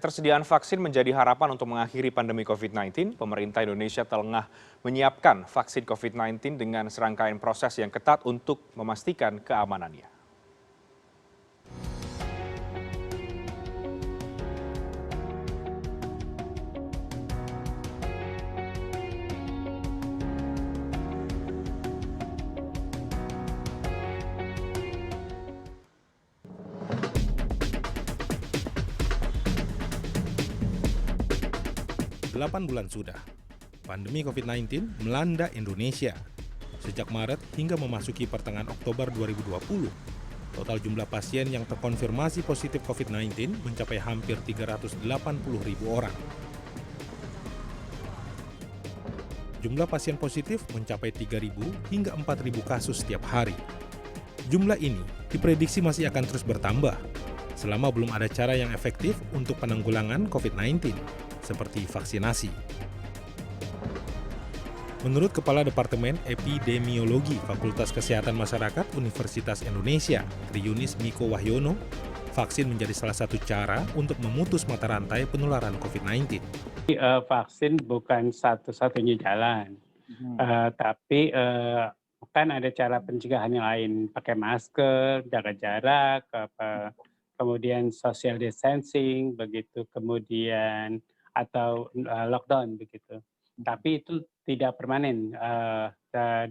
Ketersediaan vaksin menjadi harapan untuk mengakhiri pandemi COVID-19. Pemerintah Indonesia tengah menyiapkan vaksin COVID-19 dengan serangkaian proses yang ketat untuk memastikan keamanannya. 8 bulan sudah, pandemi COVID-19 melanda Indonesia. Sejak Maret hingga memasuki pertengahan Oktober 2020, total jumlah pasien yang terkonfirmasi positif COVID-19 mencapai hampir 380.000 orang. Jumlah pasien positif mencapai 3.000 hingga 4.000 kasus setiap hari. Jumlah ini diprediksi masih akan terus bertambah selama belum ada cara yang efektif untuk penanggulangan COVID-19, seperti vaksinasi. Menurut Kepala Departemen Epidemiologi Fakultas Kesehatan Masyarakat Universitas Indonesia, Triunis Miko Wahyono, vaksin menjadi salah satu cara untuk memutus mata rantai penularan COVID-19. Vaksin bukan satu-satunya jalan, tapi kan ada cara pencegahan yang lain, pakai masker, jaga jarak, kemudian social distancing, begitu, kemudian atau lockdown begitu. Tapi itu tidak permanen.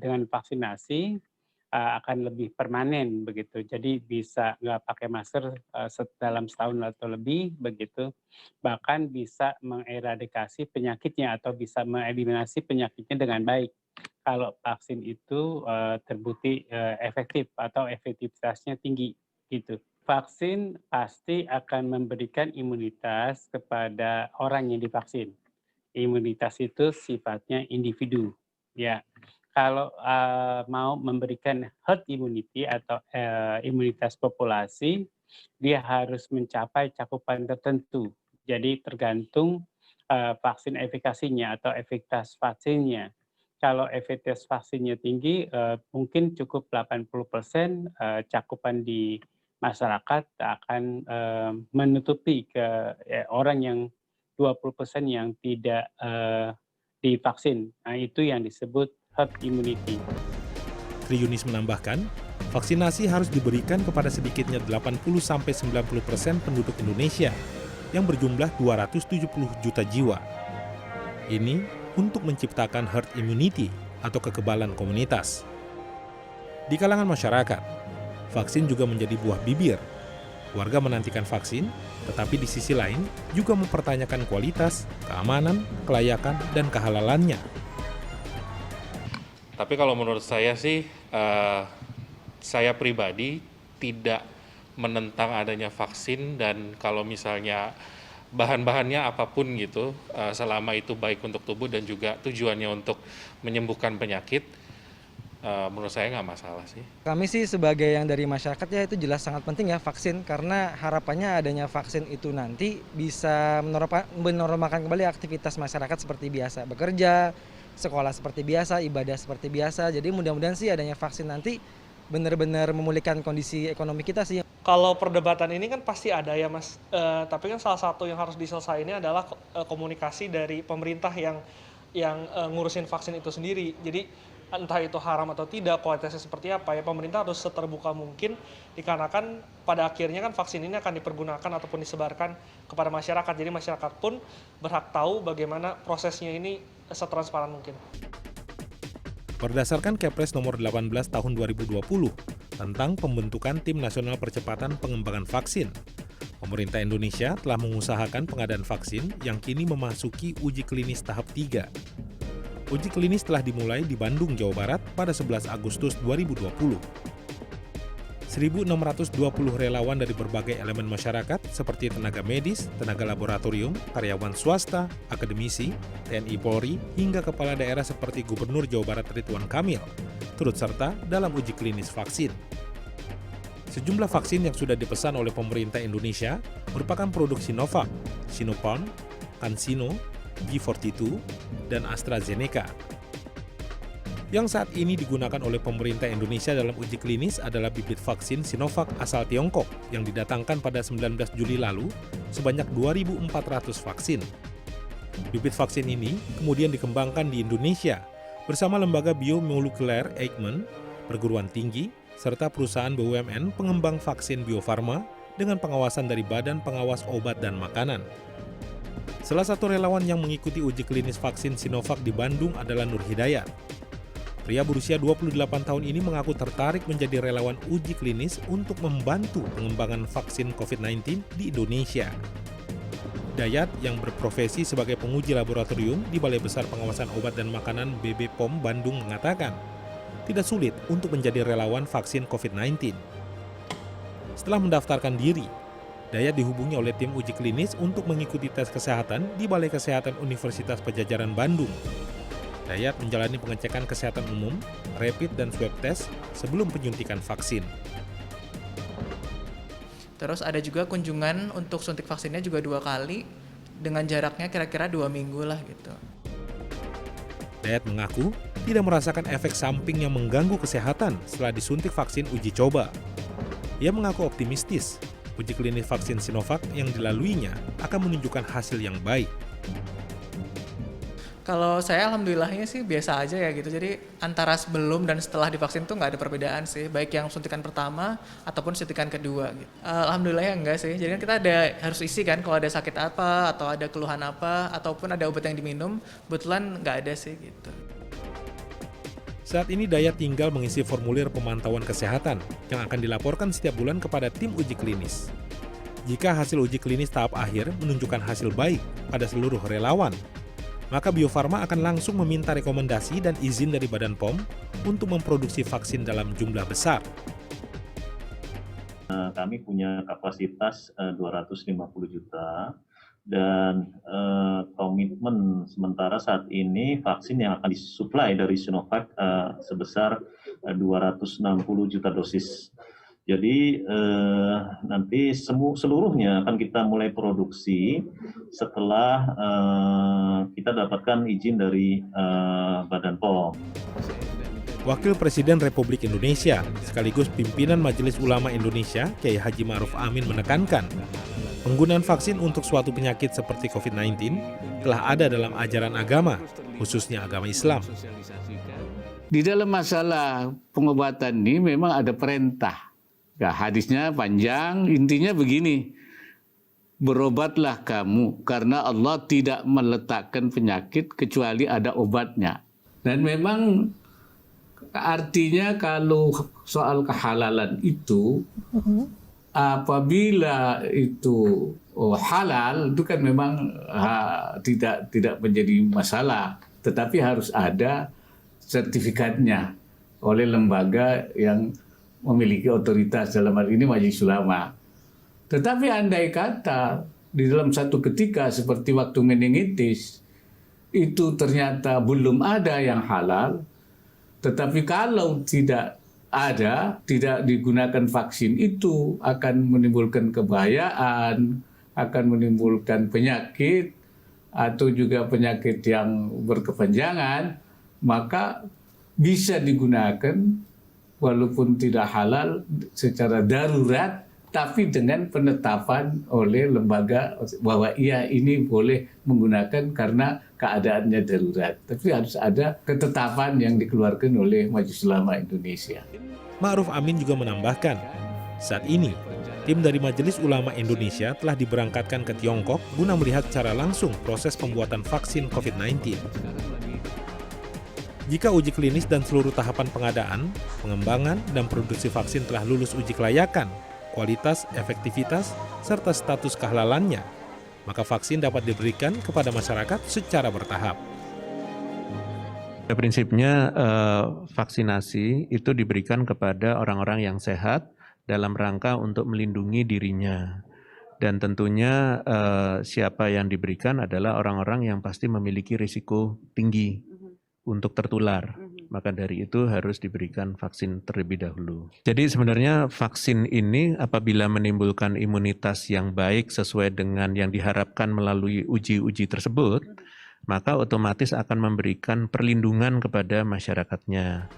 Dengan vaksinasi akan lebih permanen begitu. Jadi bisa nggak pakai masker dalam setahun atau lebih begitu. Bahkan bisa mengeradikasi penyakitnya atau bisa mengeliminasi penyakitnya dengan baik. Kalau vaksin itu terbukti efektif atau efektivitasnya tinggi gitu. Vaksin pasti akan memberikan imunitas kepada orang yang divaksin. Imunitas itu sifatnya individu, ya. Kalau mau memberikan herd immunity atau imunitas populasi, dia harus mencapai cakupan tertentu. Jadi tergantung vaksin efikasinya atau efektivitas vaksinnya. Kalau efektivitas vaksinnya tinggi, mungkin cukup 80% cakupan di masyarakat akan menutupi ke orang yang 20% yang tidak divaksin. Nah, itu yang disebut herd immunity. Triunis menambahkan, vaksinasi harus diberikan kepada sedikitnya 80-90% penduduk Indonesia yang berjumlah 270 juta jiwa. Ini untuk menciptakan herd immunity atau kekebalan komunitas. Di kalangan masyarakat, vaksin juga menjadi buah bibir. Warga menantikan vaksin, tetapi di sisi lain juga mempertanyakan kualitas, keamanan, kelayakan, dan kehalalannya. Tapi kalau menurut saya sih, saya pribadi tidak menentang adanya vaksin, dan kalau misalnya bahan-bahannya apapun gitu, selama itu baik untuk tubuh dan juga tujuannya untuk menyembuhkan penyakit, menurut saya nggak masalah sih. Kami sih sebagai yang dari masyarakat ya itu jelas sangat penting ya vaksin, karena harapannya adanya vaksin itu nanti bisa menormalkan kembali aktivitas masyarakat seperti biasa, bekerja, sekolah seperti biasa, ibadah seperti biasa. Jadi mudah-mudahan sih adanya vaksin nanti benar-benar memulihkan kondisi ekonomi kita sih. Kalau perdebatan ini kan pasti ada ya Mas, tapi kan salah satu yang harus diselesaikan adalah komunikasi dari pemerintah yang ngurusin vaksin itu sendiri. Jadi entah itu haram atau tidak, kualitasnya seperti apa, ya pemerintah harus seterbuka mungkin, dikarenakan pada akhirnya kan vaksin ini akan dipergunakan ataupun disebarkan kepada masyarakat. Jadi masyarakat pun berhak tahu bagaimana prosesnya ini setransparan mungkin. Berdasarkan Kepres nomor 18 tahun 2020 tentang pembentukan Tim Nasional Percepatan Pengembangan Vaksin, pemerintah Indonesia telah mengusahakan pengadaan vaksin yang kini memasuki uji klinis tahap 3. Uji klinis telah dimulai di Bandung, Jawa Barat pada 11 Agustus 2020. 1.620 relawan dari berbagai elemen masyarakat seperti tenaga medis, tenaga laboratorium, karyawan swasta, akademisi, TNI Polri, hingga kepala daerah seperti Gubernur Jawa Barat Ridwan Kamil turut serta dalam uji klinis vaksin. Sejumlah vaksin yang sudah dipesan oleh pemerintah Indonesia merupakan produk Sinovac, Sinopharm, CanSino, G42, dan AstraZeneca. Yang saat ini digunakan oleh pemerintah Indonesia dalam uji klinis adalah bibit vaksin Sinovac asal Tiongkok yang didatangkan pada 19 Juli lalu sebanyak 2.400 vaksin. Bibit vaksin ini kemudian dikembangkan di Indonesia bersama lembaga biomolekuler Eijkman, perguruan tinggi, serta perusahaan BUMN pengembang vaksin Bio Farma dengan pengawasan dari Badan Pengawas Obat dan Makanan. Salah satu relawan yang mengikuti uji klinis vaksin Sinovac di Bandung adalah Nur Hidayat. Pria berusia 28 tahun ini mengaku tertarik menjadi relawan uji klinis untuk membantu pengembangan vaksin COVID-19 di Indonesia. Dayat yang berprofesi sebagai penguji laboratorium di Balai Besar Pengawasan Obat dan Makanan BB POM Bandung mengatakan, tidak sulit untuk menjadi relawan vaksin COVID-19. Setelah mendaftarkan diri, Dayat dihubungi oleh tim uji klinis untuk mengikuti tes kesehatan di Balai Kesehatan Universitas Padjadjaran Bandung. Dayat menjalani pengecekan kesehatan umum, rapid dan swab test sebelum penyuntikan vaksin. Terus ada juga kunjungan untuk suntik vaksinnya juga 2 kali dengan jaraknya kira-kira 2 minggu lah gitu. Dayat mengaku tidak merasakan efek samping yang mengganggu kesehatan setelah disuntik vaksin uji coba. Ia mengaku optimistis uji klinis vaksin Sinovac yang dilaluinya akan menunjukkan hasil yang baik. Kalau saya alhamdulillahnya sih biasa aja ya gitu. Jadi antara sebelum dan setelah divaksin tuh nggak ada perbedaan sih. Baik yang suntikan pertama ataupun suntikan kedua gitu. Alhamdulillahnya enggak sih. Jadi kan kita harus isi kan kalau ada sakit apa atau ada keluhan apa ataupun ada obat yang diminum. Kebetulan nggak ada sih gitu. Saat ini Dayat tinggal mengisi formulir pemantauan kesehatan yang akan dilaporkan setiap bulan kepada tim uji klinis. Jika hasil uji klinis tahap akhir menunjukkan hasil baik pada seluruh relawan, maka Bio Farma akan langsung meminta rekomendasi dan izin dari Badan POM untuk memproduksi vaksin dalam jumlah besar. Kami punya kapasitas 250 juta dan komitmen sementara saat ini vaksin yang akan disuplai dari Sinovac sebesar 260 juta dosis. Jadi nanti seluruhnya akan kita mulai produksi setelah kita dapatkan izin dari Badan POM. Wakil Presiden Republik Indonesia sekaligus pimpinan Majelis Ulama Indonesia, Kiai Haji Ma'ruf Amin menekankan, penggunaan vaksin untuk suatu penyakit seperti COVID-19 telah ada dalam ajaran agama, khususnya agama Islam. Di dalam masalah pengobatan ini memang ada perintah. Ya, hadisnya panjang, intinya begini, berobatlah kamu karena Allah tidak meletakkan penyakit kecuali ada obatnya. Dan memang artinya kalau soal kehalalan itu, apabila itu halal, itu kan memang tidak menjadi masalah. Tetapi harus ada sertifikatnya oleh lembaga yang memiliki otoritas, dalam hal ini Majelis Ulama. Tetapi andai kata di dalam satu ketika seperti waktu meningitis itu ternyata belum ada yang halal, tetapi kalau tidak ada, tidak digunakan vaksin itu akan menimbulkan kebahayaan, akan menimbulkan penyakit atau juga penyakit yang berkepanjangan, maka bisa digunakan walaupun tidak halal secara darurat, tapi dengan penetapan oleh lembaga bahwa ia ini boleh menggunakan karena keadaannya darurat. Tapi harus ada ketetapan yang dikeluarkan oleh Majelis Ulama Indonesia. Ma'ruf Amin juga menambahkan, saat ini tim dari Majelis Ulama Indonesia telah diberangkatkan ke Tiongkok guna melihat secara langsung proses pembuatan vaksin COVID-19. Jika uji klinis dan seluruh tahapan pengadaan, pengembangan, dan produksi vaksin telah lulus uji kelayakan, kualitas, efektivitas, serta status kehalalannya, maka vaksin dapat diberikan kepada masyarakat secara bertahap. Prinsipnya vaksinasi itu diberikan kepada orang-orang yang sehat dalam rangka untuk melindungi dirinya. Dan tentunya siapa yang diberikan adalah orang-orang yang pasti memiliki risiko tinggi untuk tertular. Maka dari itu harus diberikan vaksin terlebih dahulu. Jadi sebenarnya vaksin ini apabila menimbulkan imunitas yang baik sesuai dengan yang diharapkan melalui uji-uji tersebut, maka otomatis akan memberikan perlindungan kepada masyarakatnya.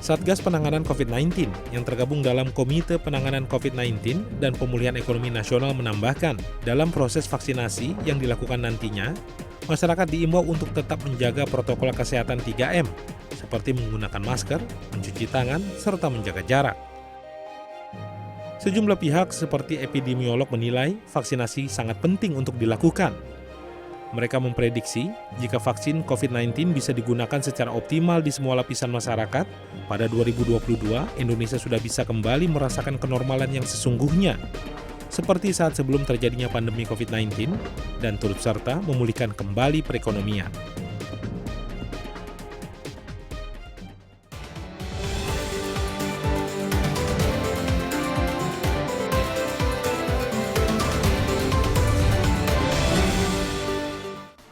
Satgas Penanganan COVID-19 yang tergabung dalam Komite Penanganan COVID-19 dan Pemulihan Ekonomi Nasional menambahkan, dalam proses vaksinasi yang dilakukan nantinya, masyarakat diimbau untuk tetap menjaga protokol kesehatan 3M, seperti menggunakan masker, mencuci tangan, serta menjaga jarak. Sejumlah pihak seperti epidemiolog menilai vaksinasi sangat penting untuk dilakukan. Mereka memprediksi jika vaksin COVID-19 bisa digunakan secara optimal di semua lapisan masyarakat, pada 2022 Indonesia sudah bisa kembali merasakan kenormalan yang sesungguhnya, seperti saat sebelum terjadinya pandemi COVID-19 dan turut serta memulihkan kembali perekonomian.